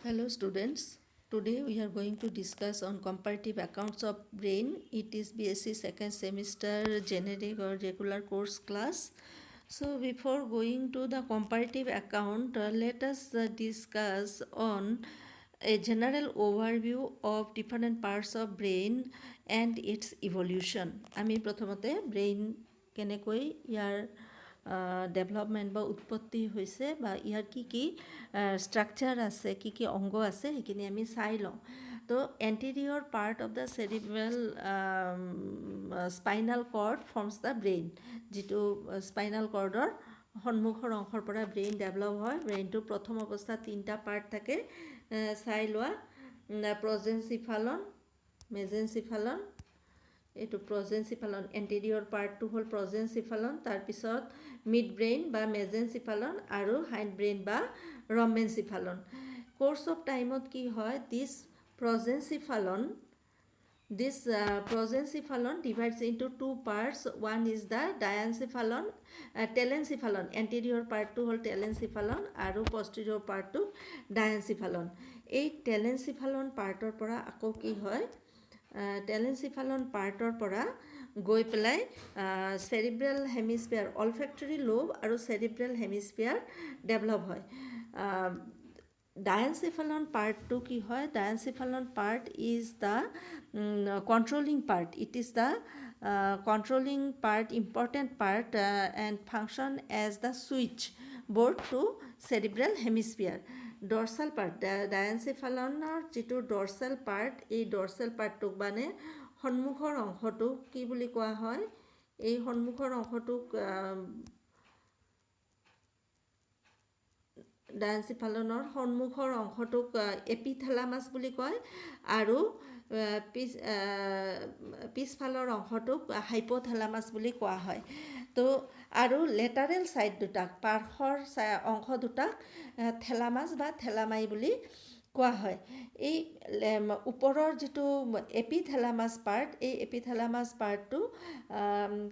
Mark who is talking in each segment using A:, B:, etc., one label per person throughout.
A: Hello students, today we are going to discuss on comparative accounts of brain. It is BSc second semester generic or regular course class. So before going to the comparative account, let us discuss on a general overview of different parts of brain and its evolution. আমি প্ৰথমতে brain কেনেকৈ ইয়াৰ development বা উৎপত্তি হৈছে বা ইয়াৰ কি structure আছে কি অংগ আছে সেইখিনি আমি চাই লওঁ তো anterior part of the cerebral spinal cord forms the brain যিটো স্পাইনাল কৰ্ডৰ সন্মুখৰ অংশৰ পৰা ব্ৰেইন ডেভেলপ হয় ব্ৰেইনটোৰ প্ৰথম অৱস্থাত তিনিটা পাৰ্ট থাকে চাই লোৱা প্ৰজেনচিফালন মেজেনচিফালন এইটো প্ৰজেনচিফালন এণ্টেৰিয়ৰ পাৰ্টটো হ'ল প্ৰজেনচিফালন তাৰপিছত মিড ব্ৰেইন বা মেজেনচিফালন আৰু হাইণ্ড ব্ৰেইন বা ৰমেনচিফালন কোৰ্স অফ টাইমত কি হয় দিছ প্ৰজেনচিফালন divides into two parts. One is the diencephalon, telencephalon. Anterior part to whole telencephalon, aru posterior part to diencephalon. এই telencephalon part or pora ako ki hoy telencephalon part or pora গৈ পেলাই cerebral hemisphere olfactory lobe আৰু cerebral hemisphere develop হয় diencephalon part to ki hoy diencephalon part is the controlling part. It is the controlling part, important part and function as the switch board to cerebral hemisphere. Dorsal part, diencephalon যিটো dorsal part এই dorsal part টোক মানে সন্মুখৰ অংশটোক কি বুলি কোৱা হয় এই সন্মুখৰ অংশটোক ডায়েনসিফালনৰ সন্মুখৰ অংশটোক এপিথেলামাছ বুলি কয় আৰু পিছফালৰ অংশটোক হাইপোথেলামাছ বুলি কোৱা হয় তো আৰু লেটাৰেল সাইড দুটাক পাৰ্শ্বৰ অংশ দুটাক থেলামাছ বা থেলামাই বুলি কোৱা হয় এই ওপৰৰ যেটো এপিথেলামাছ পাৰ্ট এই এপিথেলামাছ পাৰ্টটো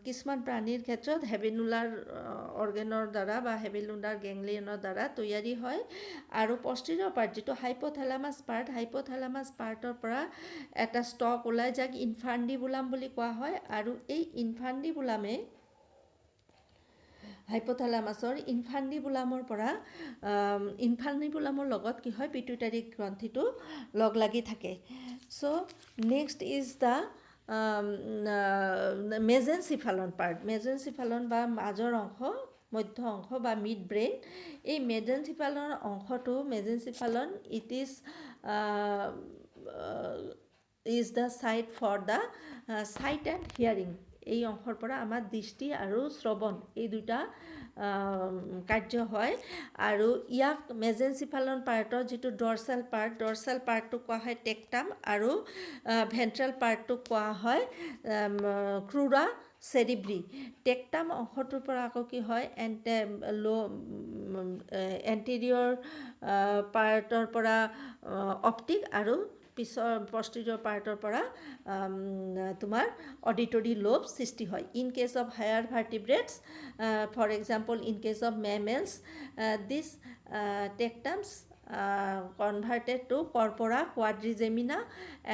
A: কিছুমান প্ৰাণীৰ ক্ষেত্ৰত হেভিনুলাৰ অৰ্গেনৰ দ্বাৰা বা হেভিনুলাৰ গেংলিয়নৰ দ্বাৰা তৈয়াৰী হয় আৰু পষ্টেৰিয়ৰ পাৰ্ট যেটো হাইপোথেলামাছ পাৰ্টৰ পৰা এটা ষ্টক ওলাই যাক ইনফান্ডিবুলাম বুলি কোৱা হয় আৰু এই ইনফান্ডিবুলামে হাইপোথেলামাছৰ ইনফান্ডিবুলামৰ পৰা ইনফান্ডিবুলামৰ লগত কি হয় পিটুইটাৰি গ্ৰন্থিটো লগ লাগি থাকে so next is the mesencephalon part mesencephalon বা মাজৰ অংশ মধ্য অংশ বা মিড ব্ৰেইন এই মেজেনচিফালনৰ অংশটো mesencephalon it is the site for the sight and hearing এই অংশৰ পৰা আমাৰ দৃষ্টি আৰু শ্ৰৱণ এই দুটা কাৰ্য হয় আৰু ইয়াক মেজেনচিফালন পাৰ্টৰ যেটো ডৰ্সাল পাৰ্টটো কোৱা হয় টেকটাম আৰু ভেন্ট্ৰেল পাৰ্টটো কোৱা হয় ক্ৰুৰা চেৰিব্ৰি টেকটাম অংশটোৰ পৰা আকৌ কি হয় এণ্টেৰিয়ৰ পাৰ্টৰ পৰা অপটিক আৰু পিছৰ পষ্টেৰিয়ৰ পাৰ্টৰ পৰা তোমাৰ অডিটৰী লোব সৃষ্টি হয় in case of higher vertebrates for example in case of mammals this tectums converted to corpora quadrigemina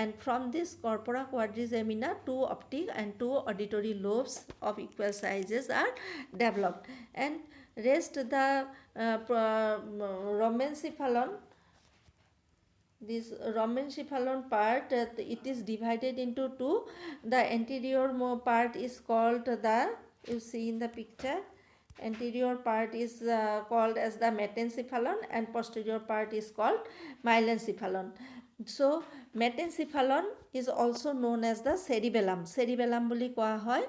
A: and from this corpora quadrigemina two optic and two auditory lobes of equal sizes are developed and rest the rhomencephalon this rhomencephalon part it is divided into two the anterior part is called the you see in the picture anterior part is called as the metencephalon and posterior part is called myelencephalon so metencephalon is also known as the cerebellum বুলি কোৱা হয়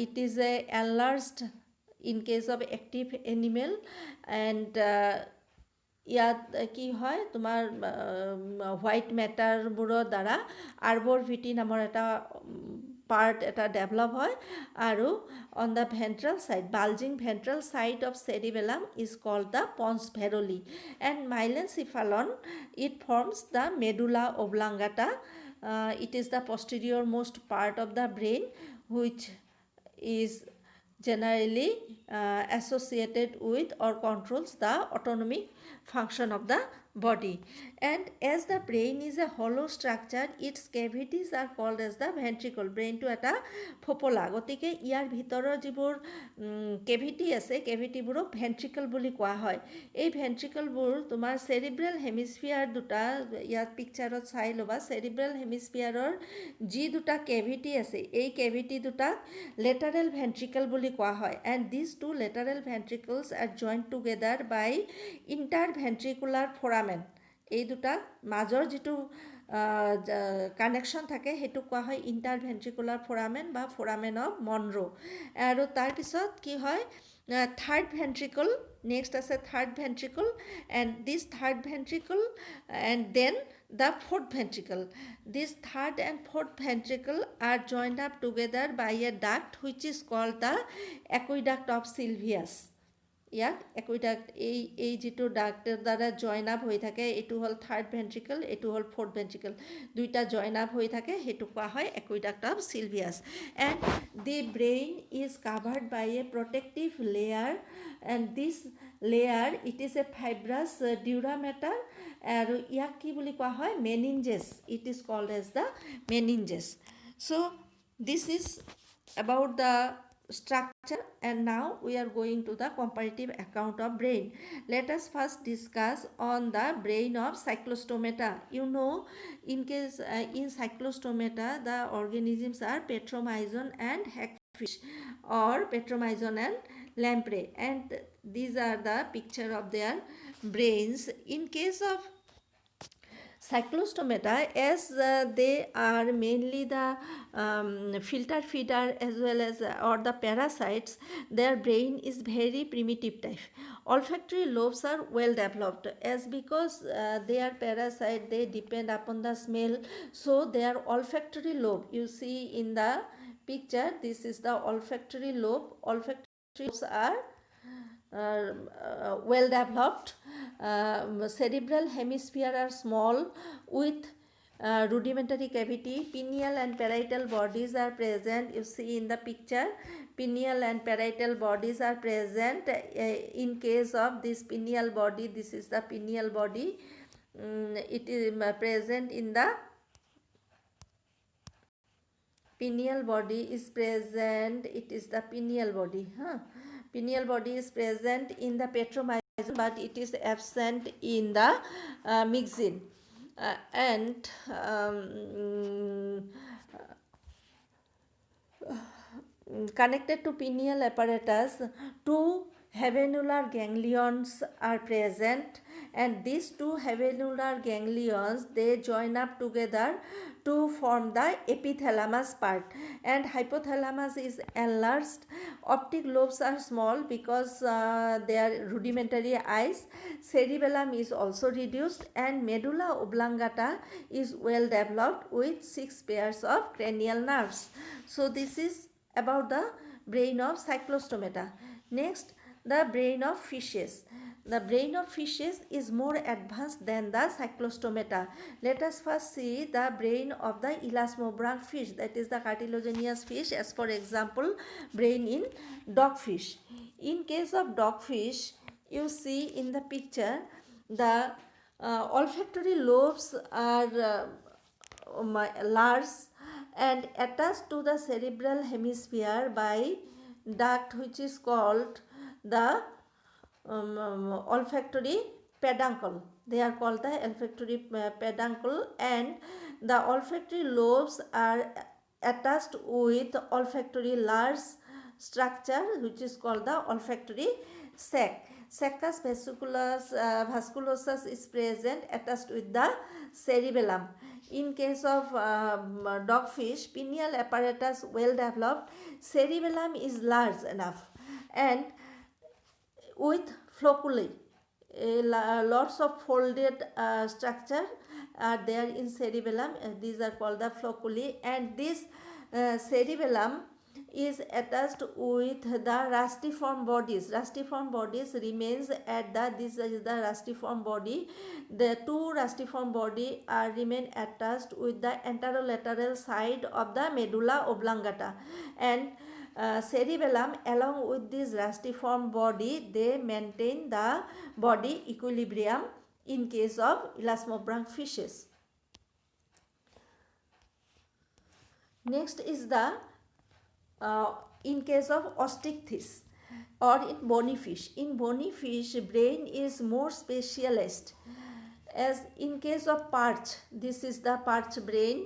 A: it is a enlarged in case of active animal and ইয়াত কি হয় তোমাৰ white মেটাৰবোৰৰ দ্বাৰা আৰ্বৰ ভিটি নামৰ এটা part এটা ডেভেলপ হয় আৰু on the ventral side bulging ventral side of cerebellum is called the pons varoli and myelencephalon it forms the medulla oblongata it is the posterior most part of the brain which is generally associated with or controls the autonomic function of the body. And as the brain is a hollow structure, its cavities are called as the ventricle. Brain to eta ফোপোলা, গতিকে ইয়াৰ ভিতৰৰ যিবোৰ কেভিটি আছে কেভিটিবোৰক ভেন্ট্ৰিকল বুলি কোৱা হয়। এই ভেন্ট্ৰিকলবোৰ তোমাৰ cerebral হেমিস্ফিয়াৰ দুটা ইয়াত পিকচাৰত চাই ল'বা। চেৰিব্ৰেল হেমিস্ফিয়াৰৰ যি দুটা কেভিটি আছে এই কেভিটি দুটাক লেটাৰেল ভেন্ট্ৰিকল বুলি কোৱা হয়। And this two lateral ventricles are joint together by interventricular foramen. এই দুটা মাজৰ যিটো কানেকশ্যন থাকে সেইটোক কোৱা হয় ইণ্টাৰভেন্ট্ৰিকুলাৰ ফোৰামেন বা ফোৰামেন অফ মনৰো। আৰু তাৰপিছত কি হয় থাৰ্ড ভেন্ট্ৰিকল, নেক্সট আছে third ventricle, and this third ventricle and then the fourth ventricle. This third and fourth ventricle are joined up together by a duct which is called the aqueduct of Sylvius. ইয়াক একুইডাক্ট এই যিটো doctor দ্বাৰা join up হৈ থাকে এইটো হ'ল third ভেন্ট্ৰিকল, এইটো হ'ল ফ'ৰ্থ ভেন্ট্ৰিকল, দুইটা জইন আপ হৈ থাকে, সেইটো কোৱা হয় aqueduct of Sylvius. And the brain is covered by a protective layer, and this layer it is a fibrous dura mater, আৰু ইয়াক কি বুলি কোৱা হয় meninges, it is called as the meninges. So' this is about the structure, and now we are going to the comparative account of brain. Let us first discuss on the brain of cyclostomata. You know, in case in cyclostomata the organisms are petromyzon and hagfish, or petromyzon and lamprey, and these are the picture of their brains. In case of cyclostomata, as they are mainly the filter feeder as well as or the parasites, their brain is very primitive type. Olfactory lobes are well developed, as because they are parasite, they depend upon the smell, so their olfactory lobe, you see in the picture, this is the olfactory lobe. Olfactory lobes are well developed. Cerebral hemisphere are small with rudimentary cavity. Pineal and parietal bodies are present, you see in the picture. Pineal and parietal bodies are present. In case of this pineal body, this is the pineal body, it is present in the pineal body is present, it is the pineal body, pineal body is present in the petromyzon, but it is absent in the myxin. And connected to pineal apparatus, two havenular ganglions are present, and these two havenular ganglions, they join up together to form the epithalamus part, and hypothalamus is enlarged. Optic lobes are small because they are rudimentary eyes. Cerebellum is also reduced, and medulla oblongata is well developed with 6 pairs of cranial nerves. So this is about the brain of cyclostomata. Next, the brain of fishes. The brain of fishes is more advanced than the cyclostomata. Let us first see the brain of the elasmobranch fish, that is the cartilaginous fish. As for example, brain in dogfish. In case of dogfish, you see in the picture the olfactory lobes are large and attached to the cerebral hemisphere by duct which is called the olfactory peduncle. They are called the olfactory peduncle, and the olfactory lobes are attached with olfactory large structure which is called the olfactory sac. Saccus vasculosus is present attached with the cerebellum. In case of dogfish, pineal apparatus well developed, cerebellum is large enough, and with floculi, lots of folded structure are there in cerebellum. These are called the floculi, and this cerebellum is attached with the rustiform bodies. Rustiform bodies remains at the, this is the rustiform body. The two rustiform body are remain attached with the anterolateral side of the medulla oblongata, and cerebellum along with this rustiform body, they maintain the body equilibrium in case of elasmobranch fishes. Next is the in case of osteichthyes or in bony fish. In bony fish, brain is more specialized. As in case of perch, this is the perch brain.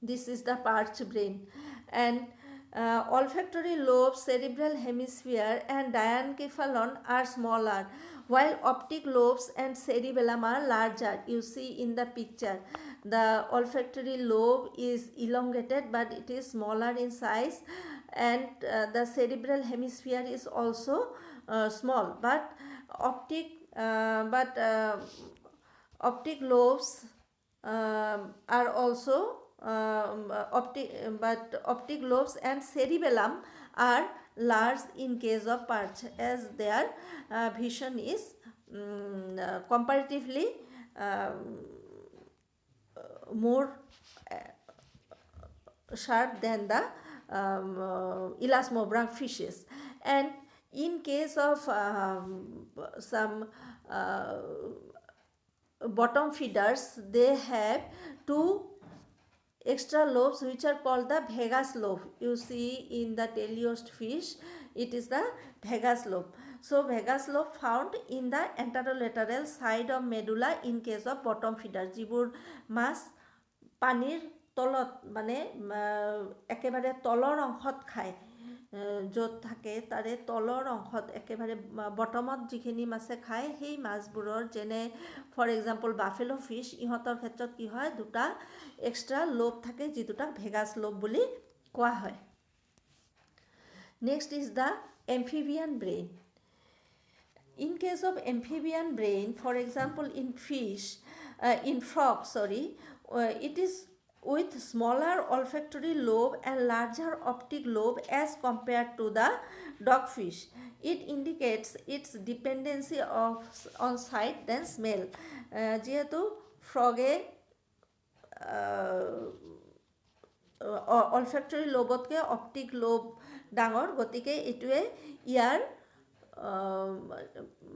A: This is the perch brain. And olfactory lobe, cerebral hemisphere and diencephalon are smaller, while optic lobes and cerebellum are larger. You see in the picture, the olfactory lobe is elongated but it is smaller in size, and the cerebral hemisphere is also small, but optic lobes are also optic lobes and cerebellum are large in case of perch, as their vision is comparatively more sharp than the elasmobranch fishes. And in case of some bottom feeders, they have two extra lobes which are called the vagus lobe. You see in the teleost fish, it is the vagus lobe. So vagus lobe found in the anterolateral side of medulla in case of bottom feeders, যিবোৰ মাছ পানীৰ তলত মানে একেবাৰে তলৰ অংশত খায়, য'ত থাকে তাৰে তলৰ অংশত একেবাৰে বটমত যিখিনি মাছে খায়, সেই মাছবোৰৰ যেনে ফৰ এক্সাম্পল বাফেলো ফিছ, ইহঁতৰ ক্ষেত্ৰত কি হয়, দুটা এক্সট্ৰা লোব থাকে, যি দুটা ভেগাছ লোব বুলি কোৱা হয়। Next is the amphibian brain. In case of amphibian brain, for example in frog, it is with smaller olfactory lobe and larger optic lobe as compared to the dogfish. It indicates its dependency on sight than smell. যেহেতু ফ্রগে olfactory লোবতকৈ optic lobe ডাঙৰ, গতিকে এইটোৱে ইয়াৰ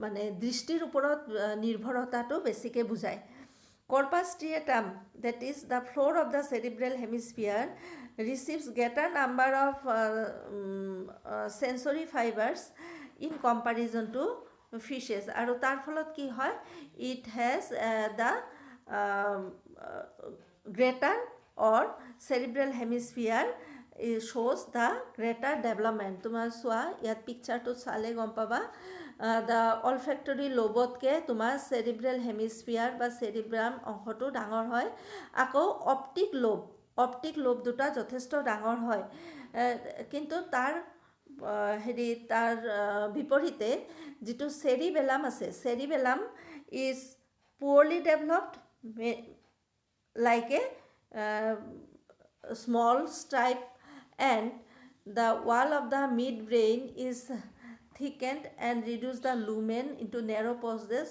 A: মানে দৃষ্টিৰ ওপৰত নিৰ্ভৰতাটো বেছিকৈ বুজায়। Corpus striatum, that is the floor of the cerebral hemisphere, receives greater number of sensory fibers in comparison to fishes. আৰু তাৰ ফলত কি হয়, it has the greater or cerebral hemisphere shows the greater development. তোমাৰ চোৱা ইয়াত পিকচাৰটো চালে গম পাবা, the olfactory lobতকৈ তোমাৰ cerebral hemisphere বা cerebrum অংশটো ডাঙৰ হয়। আকৌ optic lobe দুটা যথেষ্ট ডাঙৰ হয়, কিন্তু তাৰ বিপৰীতে যিটো cerebellum আছে, cerebellum is poorly developed, like a small stripe, and the wall of the midbrain is thickened and reduce the lumen into narrow passages.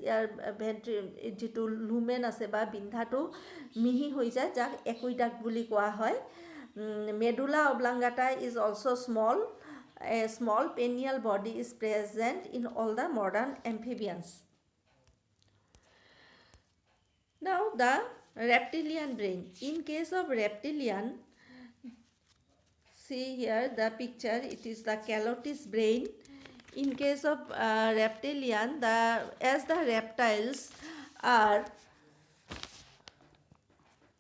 A: ইয়াৰ যিটো lumen আছে বা বিন্ধাটো মিহি হৈ যায়, যাক aqueduct বুলি কোৱা হয়। Medulla oblongata is also small. A small penial body is present in all the modern amphibians. Now the reptilian brain. In case of reptilian, see here the picture, it is the calotis brain. In case of reptilian, as the reptiles are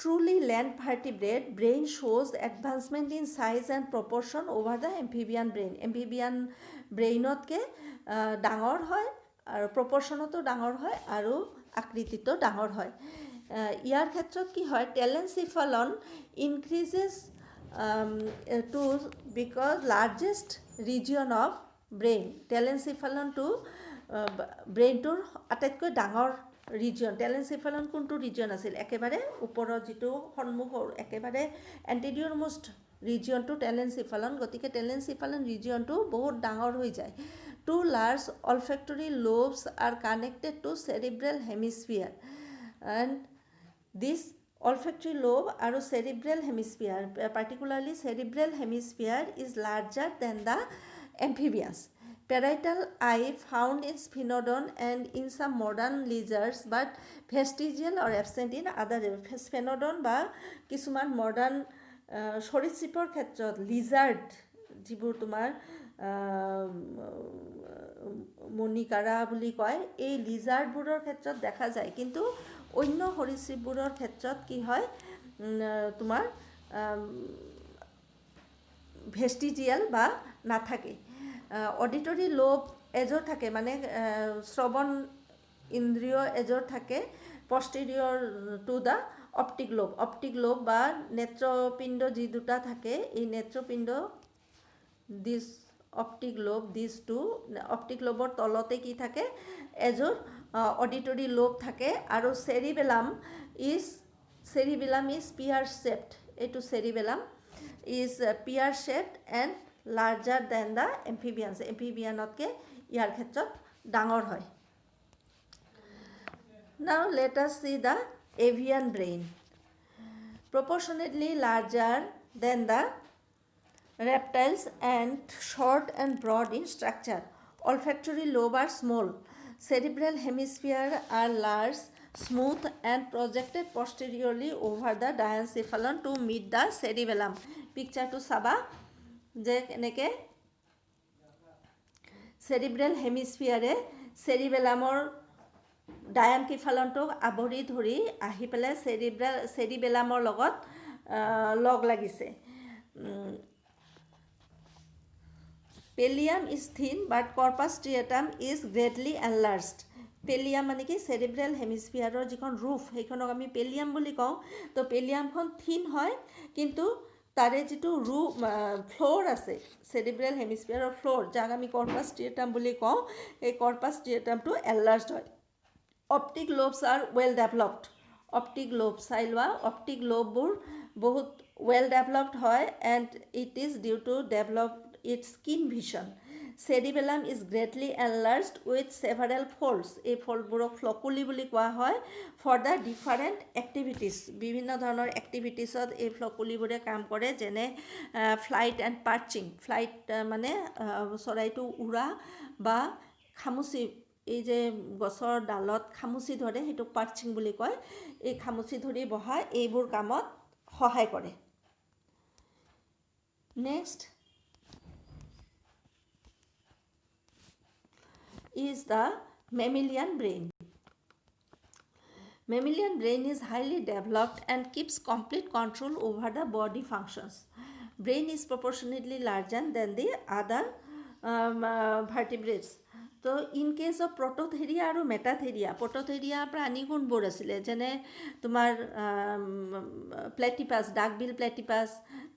A: truly land vertebrate, brain shows advancement in size and proportion over the amphibian brain. Amphibian brainতকৈ ডাঙৰ হয় আৰু proportionতো ডাঙৰ হয় আৰু আকৃতিতো ডাঙৰ হয়। ইয়াৰ ক্ষেত্ৰত কি হয়, telencephalon increases to because largest region of brain, telencephalonটো ব্ৰেইনটোৰ আটাইতকৈ ডাঙৰ ৰিজন। telencephalon কোনটো ৰিজন আছিল, একেবাৰে ওপৰৰ যিটো সন্মুখৰ একেবাৰে এণ্টেৰিয়ৰ মোষ্ট ৰিজনটো telencephalon, গতিকে telencephalon ৰিজনটো বহুত ডাঙৰ হৈ যায়। Two large olfactory lobes are connected to cerebral hemisphere, and this olfactory lobe আৰু cerebral hemisphere, particularly cerebral hemisphere is larger than the amphibians. Parietal eye found in Sphenodon and in some modern lizards, but vestigial or absent in other. Sphenodon বা কিছুমান modern সৰীসৃপৰ ক্ষেত্ৰত Lizaad যিবোৰ তোমাৰ মণিকাৰা বুলি কয়, এই লিজাৰ্ডবোৰৰ ক্ষেত্ৰত দেখা যায়, কিন্তু অন্য সৰীসৃপবোৰৰ ক্ষেত্ৰত কি হয় তোমাৰ ভেষ্টিজিয়েল বা নাথাকে। অডিটৰী লোব এজৰ থাকে, মানে শ্ৰৱণ ইন্দ্ৰিয় এজৰ থাকে posterior to the optic lobe. Optic lobe বা নেত্ৰপিণ্ড যি দুটা থাকে, এই নেত্ৰপিণ্ড this optic lobe, this two optic লোবৰ তলতে কি থাকে এজোৰ অডিটৰী লোব থাকে। আৰু চেৰিবেলাম ইজ পিয়াৰ শেপড, এইটো cerebellum is pear shaped and larger than the amphibians, এম্ফিবিয়ানতকৈ ইয়াৰ ক্ষেত্ৰত ডাঙৰ হয়। Now let us see the avian brain. Proportionately larger than the reptiles and short and broad in structure. Olfactory lobe are small. Cerebral hemisphere are large, smooth and projected posteriorly over the diencephalon to meet the cerebellum. Picture to saba যে এনেকৈ cerebral হেমিস্ফিয়াৰে চেৰিবেলামৰ ডায়ানকিফালনটোক আৱৰি ধৰি আহি পেলাই চেৰিবেলামৰ লগত লগ লাগিছে। Pallium is thin but corpus striatum is greatly enlarged. Pallium মানে কি চেৰিব্ৰেল হেমিস্ফিয়াৰৰ যিখন ৰুফ সেইখনক আমি পেলিয়াম বুলি কওঁ। তো পেলিয়ামখন থিন হয়, কিন্তু তাৰে যিটো ফ্ল'ৰ আছে চেৰিব্ৰেল হেমিস্ফিয়াৰৰ ফ্ল'ৰ, যাক আমি কৰ্পাছ ষ্ট্ৰিয়েটাম বুলি কওঁ, এই কৰ্পাছ ষ্ট্ৰিয়েটামটো এনলাৰ্জড হয়। Optic lobes are well developed. Optic lobe চাই লোৱা, অপটিক লোববোৰ বহুত ৱেল ডেভেলপড হয় and it is due to develop its keen vision. Cerebellum is greatly enlarged with several folds, এই ফল্ডবোৰক ফ্লকুলি বুলি কোৱা হয়, ফৰ দ্য ডিফাৰেণ্ট এক্টিভিটিছ, বিভিন্ন ধৰণৰ এক্টিভিটিছত এই ফ্লকুলিবোৰে কাম কৰে, যেনে ফ্লাইট এণ্ড পাৰ্চিং। ফ্লাইট মানে চৰাইটো উৰা বা খামুচি, এই যে গছৰ ডালত খামুচি ধৰে সেইটোক পাৰ্চিং বুলি কয়, এই খামুচি ধৰি বহা এইবোৰ কামত সহায় কৰে। Next is the mammalian brain. Mammalian brain is highly developed and keeps complete control over the body functions. Brain is proportionately larger than the other vertebrates. তো ইন কেছ অফ প্ৰট'থেৰিয়া আৰু মেটাথেৰিয়া, প্ৰট'থেৰিয়া প্ৰাণী কোনবোৰ আছিলে, যেনে তোমাৰ প্লেটিপাছ, ডাকবিল প্লেটিপাছ,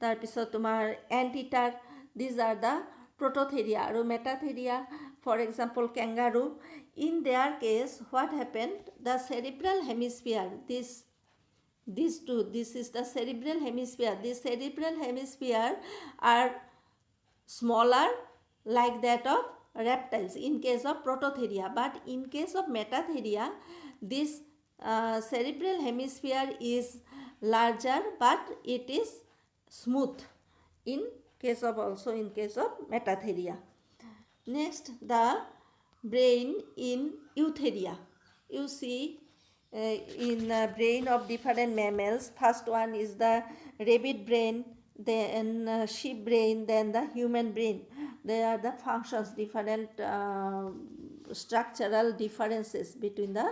A: তাৰপিছত তোমাৰ and ইটাৰ, দিজ আৰ দ্য প্ৰট'থেৰিয়া। আৰু মেটাথেৰিয়া, for example kangaroo. In their case what happened, the cerebral hemisphere, this is the cerebral hemisphere, this cerebral hemisphere are smaller like that of reptiles in case of prototheria, but in case of metatheria this cerebral hemisphere is larger but it is smooth in case of metatheria. Next, the brain in eutheria. You see in brain of different mammals, first one is the rabbit brain, then sheep brain, then the human brain. They are the functions, different structural differences between the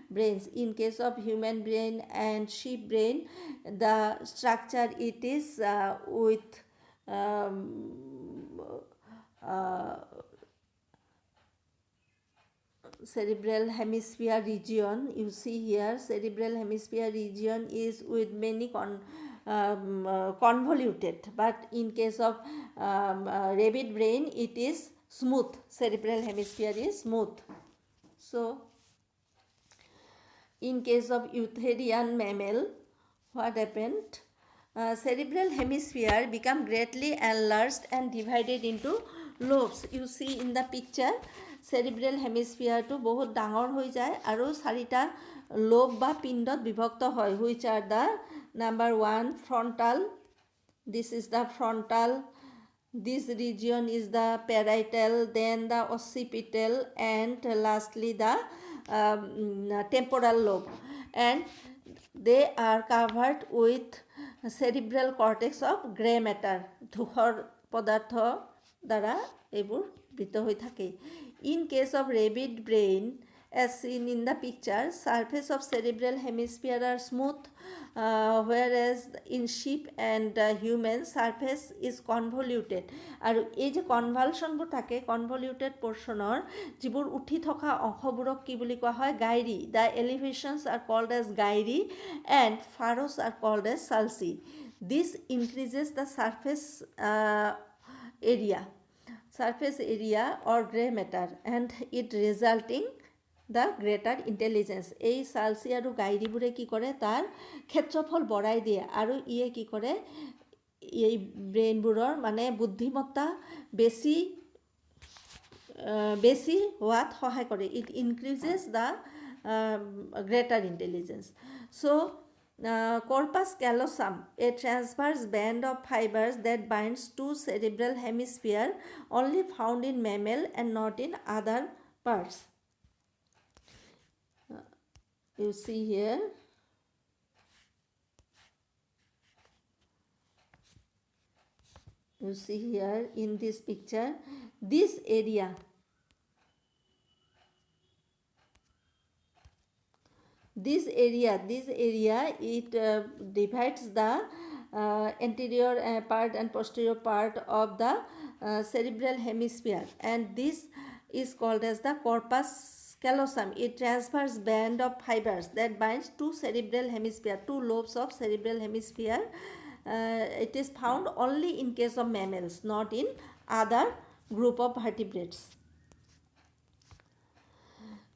A: brains. In case of human brain and sheep brain, the structure it is with cerebral hemisphere region. You see here cerebral hemisphere region is with many convoluted, but in case of rabbit brain it is smooth, cerebral hemisphere is smooth. So in case of eutherian mammal what happened, cerebral hemisphere become greatly enlarged and divided into lobes. You see in the picture cerebral hemisphere to বহুত ডাঙৰ হৈ যায় আৰু চাৰিটা lobe বা পিণ্ডত বিভক্ত হয়, which are the number 1 frontal, this is the frontal, This region is the parietal, then the occipital, and lastly the temporal lobe, and they are covered with cerebral cortex of gray matter. ধূসৰ পদাৰ্থ দ্বাৰা এইবোৰ বৃত হৈ থাকে. In case of rabbit brain, as seen in the picture, surface of cerebral hemisphere are smooth, whereas in sheep and human surface is convoluted. আৰু এই যে কনভালশ্যনবোৰ থাকে, কনভলিউটেড পৰ্চনৰ যিবোৰ উঠি থকা অংশবোৰক কি বুলি কোৱা হয়? Gyri. The elevations are called as gyri and furrows are called as sulci. This increases the surface area or gray matter and it resulting the greater intelligence. এই সালসি আৰু গাইৰিবোৰে কি কৰে? তাৰ ক্ষেত্ৰফল বঢ়াই দিয়ে আৰু ইয়ে কি কৰে? এই ব্ৰেইনবোৰৰ মানে বুদ্ধিমত্তা বেছি হোৱাত সহায় কৰে. It increases the greater intelligence. So corpus callosum, a transverse band of fibers that binds two cerebral hemisphere, only found in mammal and not in other parts. You see here. You see here in this picture, this area it divides the anterior part and posterior part of the cerebral hemisphere, and this is called as the corpus callosum, a transverse band of fibers that binds two cerebral hemisphere, two lobes of cerebral hemisphere. It is found only in case of mammals, not in other group of vertebrates.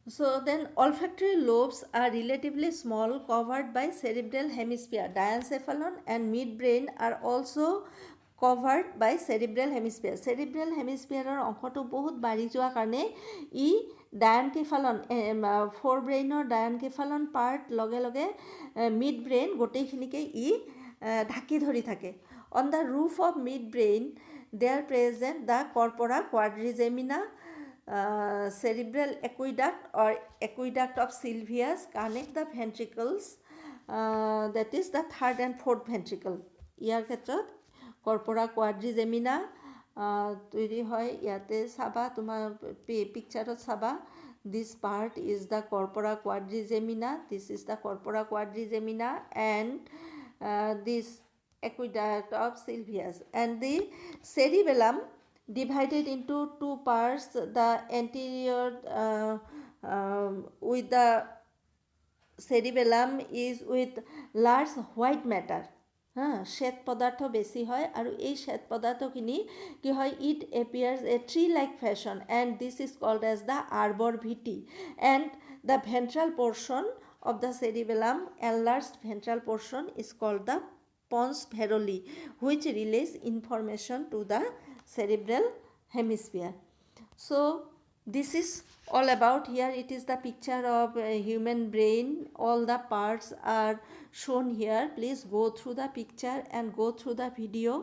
A: So then olfactory lobes are relatively small, covered by cerebral hemisphere. Diencephalon and midbrain are also covered by cerebral hemisphere. Cerebral hemisphere অংশটো বহুত বাঢ়ি যোৱা কাৰণে ই ডায়ানকেফালন ফ'ৰব্ৰেইনৰ ডায়ানকেফালন part লগে লগে midbrain গোটেইখিনিকে ই ঢাকি ধৰি থাকে. On the roof of midbrain there present the corpora quadrigemina, cerebral aqueduct or aqueduct of Sylvius connect the ventricles, that is the third and fourth ventricle. ইয়াৰ ক্ষেত্ৰত corpora quadrigemina তৈরি হয়. ইয়াতে চাবা, তোমাৰ পিকচাৰত চাবা, this part is the corpora quadrigemina, this is the corpora quadrigemina, and this aqueduct of Sylvius, and the cerebellum divided into two parts. The anterior with the cerebellum is with large white matter. শ্বেত পদাৰ্থ বেছি হয় আৰু এই শ্বেত পদাৰ্থখিনি কি হয়? It appears a tree like fashion and this is called as the arbor vitae, and the ventral portion of the cerebellum, enlarged ventral portion, is called the pons varoli, which relays information to the cerebral hemisphere. So this is all about. Here it is the picture of a human brain. All the parts are shown here. Please go through the picture and go through the video.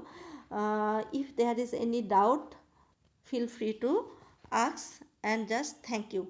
A: If there is any doubt, feel free to ask, and just thank you.